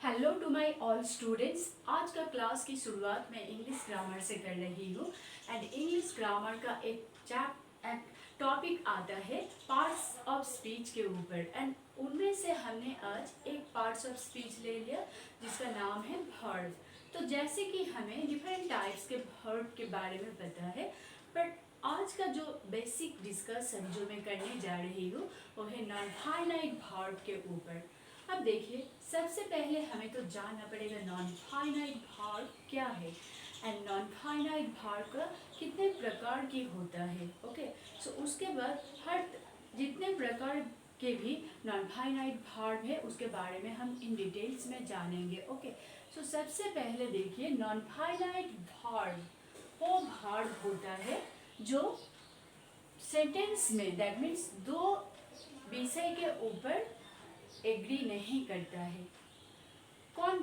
Hello to my all students. आज का class की शुरुआत मैं इंग्लिश ग्रामर से कर रही हूँ एंड इंग्लिश ग्रामर का एक टॉपिक आता है पार्ट्स ऑफ स्पीच के ऊपर एंड उनमें से हमने आज एक पार्ट्स ऑफ स्पीच ले लिया जिसका नाम है वर्ब। तो जैसे कि हमें डिफरेंट टाइप्स के वर्ब के बारे में पता है, बट आज का जो बेसिक डिस्कशन जो मैं करने जा रही हूँ वो है नॉन फाइनाइट वर्ब के ऊपर। अब देखिए, सबसे पहले हमें तो जानना पड़ेगा नॉन फाइनाइट वर्ब क्या है एंड नॉन फाइनाइट वर्ब का कितने प्रकार की होता है। ओके, सो उसके बाद हर जितने प्रकार के भी नॉन फाइनाइट वर्ब है उसके बारे में हम इन डिटेल्स में जानेंगे। ओके, सो सबसे पहले देखिए, नॉन फाइनाइट वर्ब वो वर्ब होता है जो सेंटेंस में, दैट मीन्स दो विषय के ऊपर एग्री नहीं करता है। कौन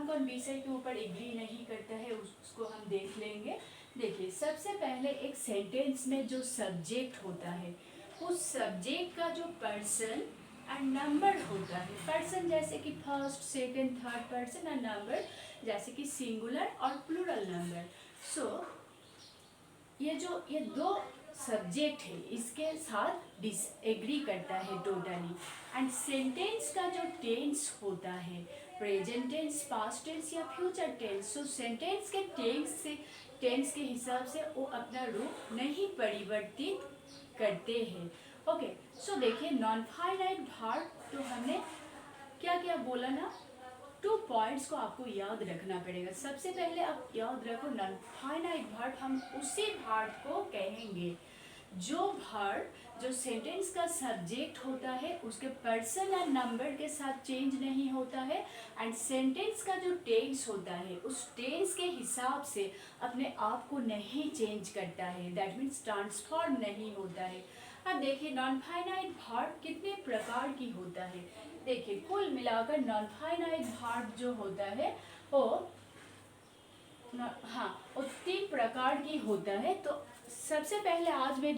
कौन विषय के ऊपर एग्री नहीं करता है उसको हम देख लेंगे। देखिए, सबसे पहले एक सेंटेंस में जो सब्जेक्ट होता है उस सब्जेक्ट का जो पर्सन एंड नंबर होता है, पर्सन जैसे कि first second third person and number जैसे कि सिंगुलर और प्लूरल नंबर। सो ये दो सब्जेक्ट है, इसके साथ डिसएग्री करता है टोटली। एंड सेंटेंस का जो टेंस होता है, प्रेजेंट टेंस, पास्ट टेंस या फ्यूचर टेंस, सो सेंटेंस के टेंस के हिसाब से वो अपना रूप नहीं परिवर्तित करते हैं। ओके, सो देखिए, नॉन फाइनाइट वर्ब तो हमने क्या क्या बोला ना, 2 पॉइंट्स को आपको याद रखना पड़ेगा। सबसे पहले आप याद रखो, नॉन फाइनाइट वर्ब हम उसी वर्ब को कहेंगे जो सेंटेंस का सब्जेक्ट होता है उसके पर्सन एंड नंबर के साथ चेंज नहीं होता है एंड सेंटेंस का जो टेंस होता है उस टेंस के हिसाब से अपने आप को नहीं चेंज करता है, दैट मीन्स ट्रांसफॉर्म नहीं होता है। अब देखिए, नॉन फाइनाइट वर्ब कितने प्रकार की होता है। देखिए, कुल मिलाकर नॉन फाइनाइट वर्ब जो होता है वो हाँ वो 3 प्रकार की होता है। तो सबसे पहले आज मैं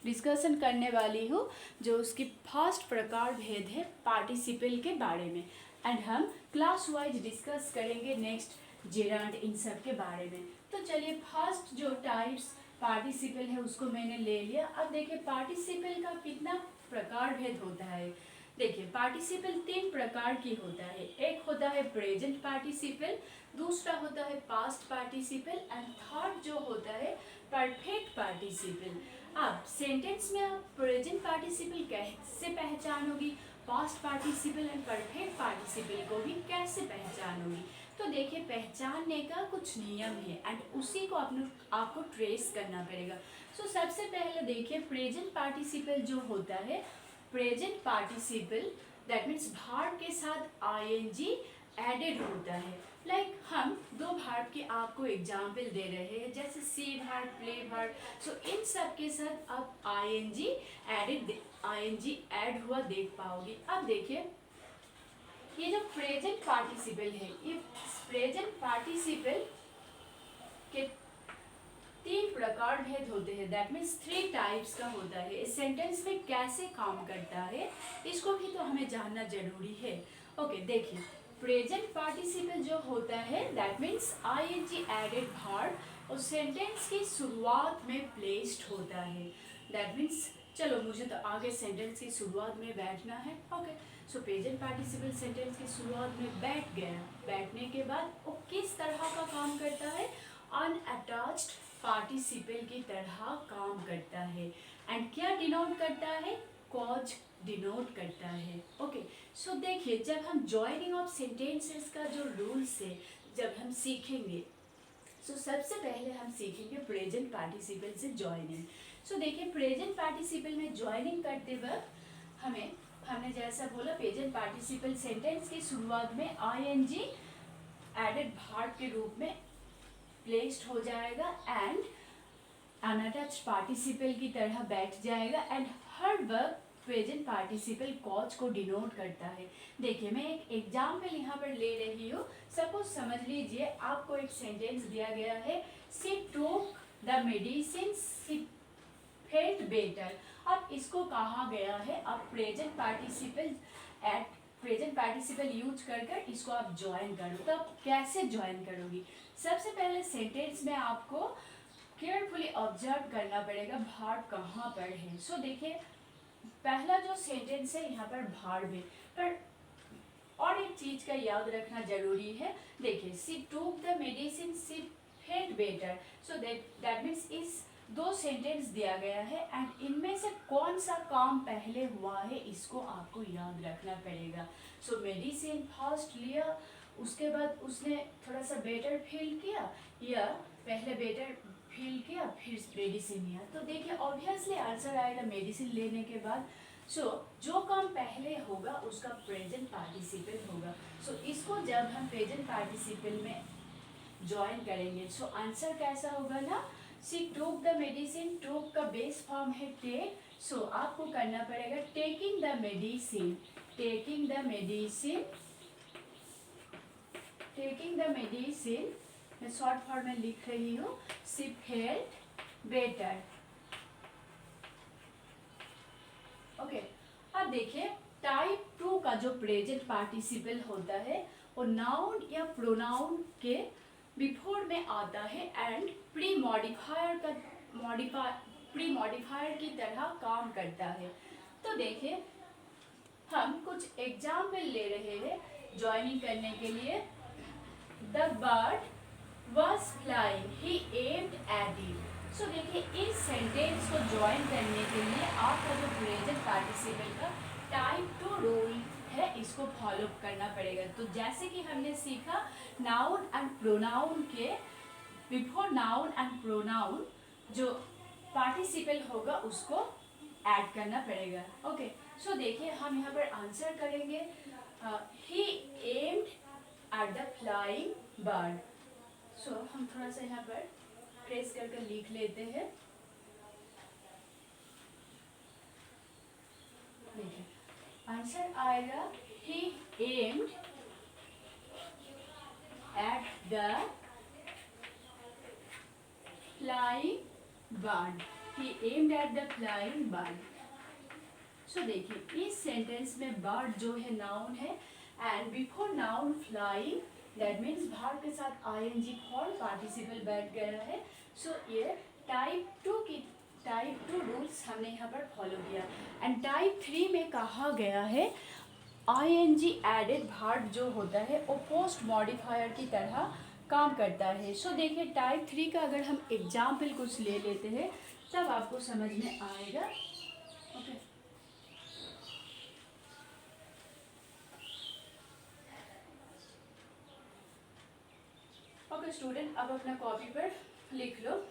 डिस्कशन करने वाली हूँ जो उसकी फर्स्ट प्रकार भेद है पार्टिसिपल के बारे में एंड हम क्लास वाइज डिस्कस करेंगे नेक्स्ट जेरांड इन सब के बारे में। तो चलिए, फर्स्ट जो टाइप्स पार्टिसिपल है उसको मैंने ले लिया। अब देखिए, पार्टिसिपल का कितना प्रकार भेद होता है। देखिए, पार्टिसिपल 3 प्रकार की होता है। एक होता है प्रेजेंट पार्टिसिपल, दूसरा होता है पास्ट पार्टिसिपल एंड थर्ड जो होता है परफेक्ट पार्टिसिपल। अब सेंटेंस में आप प्रेजेंट पार्टिसिपल कैसे पहचानोगी, past participle and perfect participle को भी कैसे पहचानोगी। तो देखिए, पहचानने का कुछ नियम है एंड उसी को आपको ट्रेस करना पड़ेगा। सो सबसे पहले देखिए, प्रेजेंट पार्टिसिपल जो होता है, present participle that means verb के साथ आईएनजी एडेड होता है। लाइक हम 2 वर्ब के आपको एग्जाम्पल दे रहे हैं जैसे सी वर्ब, प्ले वर्ब। सो इन सब के साथ आप आईएनजी ऐड हुआ देख पाओगे। अब देखिए, ये जो प्रेजेंट पार्टिसिपल है, ये प्रेजेंट पार्टिसिपल के 3 प्रकार भेद होते हैं, दैट मीन्स 3 टाइप्स का होता है। इस सेंटेंस में कैसे काम करता है इसको भी तो हमें जानना जरूरी है। ओके, देखिए, प्रेजेंट पार्टिसिपल जो होता है that means ING added verb और सेंटेंस की शुरुआत में प्लेस्ड होता है। दैट मीन्स चलो, मुझे तो आगे सेंटेंस की शुरुआत में बैठना है। ओके, सो प्रेजेंट पार्टिसिपल सेंटेंस की शुरुआत में बैठ गया। बैठने के बाद वो किस तरह का काम करता है, अनअटैच्ड पार्टिसिपल की तरह काम करता है एंड क्या डिनोट करता है, कॉज डिनोट करता है। ओके, सो देखिए, जब हम जॉइनिंग ऑफ सेंटेंसेस का जो रूल्स है जब हम सीखेंगे, सो सबसे पहले हम सीखेंगे प्रेजेंट पार्टिसिपल से जॉइनिंग। सो देखिए, प्रेजेंट पार्टिसिपल में जॉइनिंग करते वक्त हमने जैसा बोला, प्रेजेंट पार्टिसिपल सेंटेंस की शुरुआत में आईएनजी एडेड वर्ब के रूप में प्लेस्ड हो जाएगा एंड अनअटैच्ड पार्टिसिपल की तरह बैठ जाएगा एंड हर वक्त प्रेजेंट पार्टिसिपल कॉज को डिनोट करता है। देखिए, मैं एक एग्जाम्पल यहाँ पर ले रही हूँ। सपोज समझ लीजिए, आपको एक सेंटेंस दिया गया है, she took the medicine she felt better. अब इसको कहा गया है अब present participle at present participle use कर कर इसको आप ज्वाइन करो। तो आप कैसे ज्वाइन करोगी? सबसे पहले सेंटेंस में आपको केयरफुली ऑब्जर्व करना पड़ेगा भार्ब कहाँ पर है। सो देखिए, पहला जो सेंटेंस है यहाँ पर भार्ब है, पर और एक चीज का याद रखना जरूरी है। देखिए, she took the medicine, she felt better. So that means इस दो सेंटेंस दिया गया है एंड इनमें से कौन सा काम पहले हुआ है इसको आपको याद रखना पड़ेगा। सो मेडिसिन फर्स्ट लिया, उसके बाद उसने थोड़ा सा बेटर फील किया, या पहले बेटर फील किया फिर मेडिसिन लिया। तो देखिए ऑब्वियसली आंसर आएगा मेडिसिन लेने के बाद। सो जो काम पहले होगा उसका प्रेजेंट पार्टिसिपल होगा। सो इसको जब हम प्रेजेंट पार्टिसिपल में ज्वाइन करेंगे, सो आंसर कैसा होगा ना, शी टूक द मेडिसिन, टूक का बेस फॉर्म है टेक। सो आपको करना पड़ेगा taking the medicine, taking the medicine, taking the medicine, मैं शॉर्ट फॉर्म में लिख रही हूँ, शी फेल्ट बेटर। ओके, अब देखिए टाइप 2 का जो प्रेजेंट पार्टिसिपल होता है वो नाउन या प्रोनाउन के बिफोर में आता है एंड प्री मॉडिफायर की तरह काम करता है। तो देखिए हम कुछ एग्जाम्पल ले रहे हैं ज्वाइनिंग करने के लिए। The bird was flying, he aimed at it। सो देखिए इस सेंटेंस को ज्वाइन करने के लिए आपका जो प्रेजेंट पार्टिसिपल का टाइप 2 रूल है इसको फॉलो करना पड़ेगा। तो जैसे कि हमने सीखा नाउन एंड प्रोनाउन के बिफोर नाउन एंड प्रोनाउन जो पार्टिसिपल होगा उसको ऐड करना पड़ेगा। ओके, सो देखिए हम यहाँ पर आंसर करेंगे he aimed at the flying bird। सो हम थोड़ा सा यहाँ पर प्रेस करके लिख लेते हैं। देखिए आंसर आएगा he aimed at the flying bird, he aimed at the flying bird। सो देखिए इस सेंटेंस में बर्ड जो है नाउन है and before noun flying, that means verb के साथ आईएनजी फॉर पार्टिसिपल बैठ गया है। सो ये टाइप 2 रूल्स हमने यहाँ पर फॉलो किया। एंड टाइप 3 में कहा गया है आईएनजी एडेड भार्ब जो होता है वो पोस्ट मॉडिफायर की तरह काम करता है। सो देखिए टाइप 3 का अगर हम एग्जाम्पल कुछ ले लेते हैं तब आपको समझ में आएगा। ओके, ओके स्टूडेंट, अब अपना कॉपी पर लिख लो।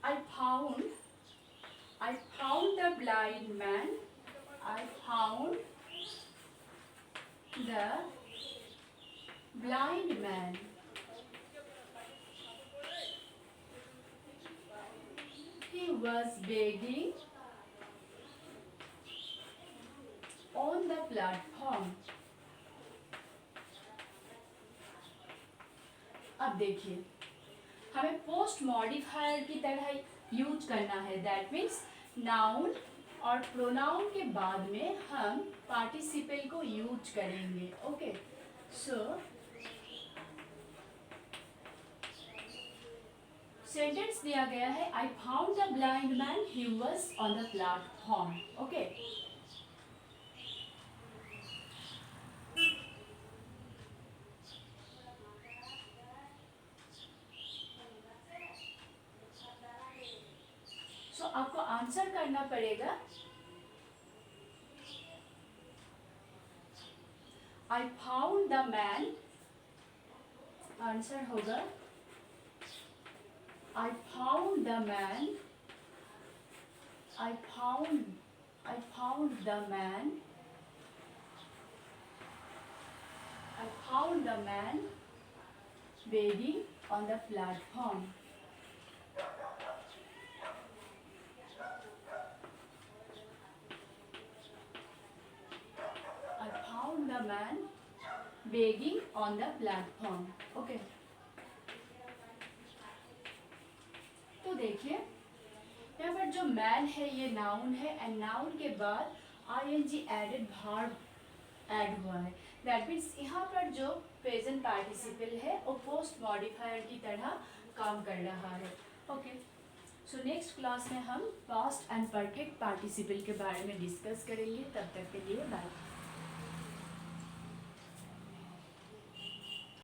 I found the blind man, I found the blind man, he was begging on the platform। अब देखिए हमें पोस्ट मॉडिफायर की तरह यूज करना है। दैट मीन्स नाउन और प्रोनाउन के बाद में हम पार्टिसिपल को यूज करेंगे। ओके, सो सेंटेंस दिया गया है I found the blind man, he was on the platform. Okay, आपको आंसर करना पड़ेगा I found the man, answer होगा I found the man, I found the man, I found the man waiting on the platform। I found the man begging on the platform। Okay, तो देखिए यहाँ पर जो man है ये noun है and noun के बाद आईएनजी एडेड भार्ब ऐड हुआ है। दैट मीन्स यहाँ पर जो प्रेजेंट पार्टिसिपल है वो पोस्ट मॉडिफायर की तरह काम कर रहा है। ओके, सो नेक्स्ट क्लास में हम पास्ट एंड परफेक्ट पार्टिसिपल के बारे में डिस्कस करेंगे। तब तक के लिए बाय।